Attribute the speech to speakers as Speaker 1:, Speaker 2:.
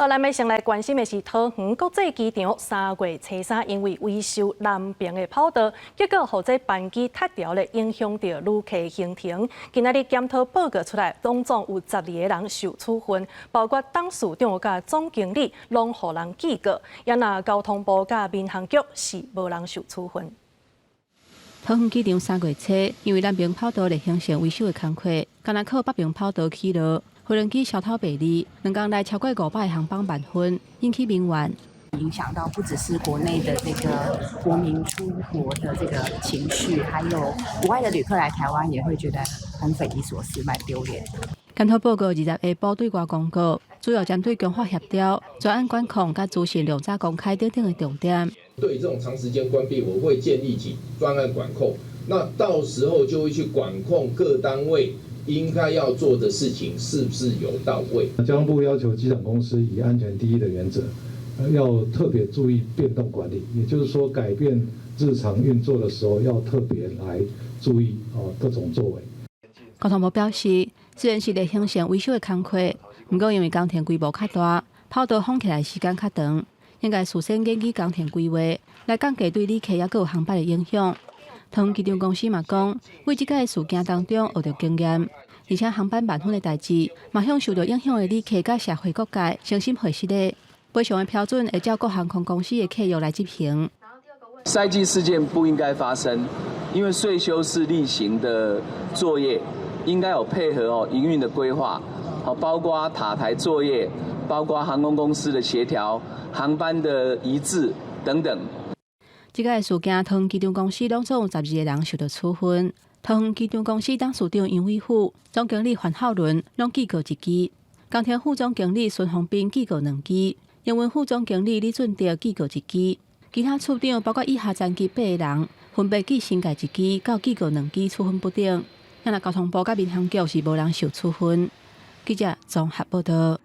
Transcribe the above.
Speaker 1: 咱要先来关心的是桃园国际机场3月初3，因为维修南边的跑道，结果让这班机塌掉了，影响到旅客行程。今仔日检讨报告出来，总有12个人受处分，包括董事长甲总经理，拢互人记过。也那交通部甲民航局是无人受处分。
Speaker 2: 桃园机场3月初，因为南边跑道例行性维修的工课，敢若靠北边跑道起落。 飞轮机小偷北离，2天来超过500个航班满分，引起民怨。
Speaker 3: 影响到不只是国内的这个国民出国的这个情绪，还有国外的旅客来台湾也会觉得很匪夷所思、蛮丢脸。
Speaker 2: 检讨报告20日下晡对外公告，主要针对强化协调、专案管控、甲资讯量早公开等等的重点。
Speaker 4: 对这种长时间关闭，我会建立起专案管控，那到时候就会去管控各单位。 应该要做的事情是不是有到位？
Speaker 5: 交通部要求机场公司以安全第一的原则，要特别注意变动管理，也就是说改变日常运作的时候，要特别来注意各种作为。
Speaker 2: 交通部表示，虽然是例行性维修的工课，不过因为工程规模较大，跑道封起来时间较长，应该事先研究工程规划，来降低对旅客也有航班的影响。 桃园机场公司嘛讲，为这个事件当中学到经验，而且航班满分的代志，嘛向受到影响的旅客甲社会各界诚心会实的。赔偿的标准会照各航空公司的客户来执行。
Speaker 6: 赛季事件不应该发生，因为税修是例行的作业，应该有配合营运的规划，包括塔台作业，包括航空公司的协调、航班的一致等等。
Speaker 2: 这个事件，桃园机场公司拢总有12个人受到处分。桃园机场公司董事长杨伟虎、总经理范浩伦拢记过1支，工程副总经理孙宏斌记过2支，营运副总经理李俊德记过1支，其他处长包括以下残疾8个人，分别记新界1支，到记过2支处分不定。那交通部甲民航局是无人受处分。记者综合报道。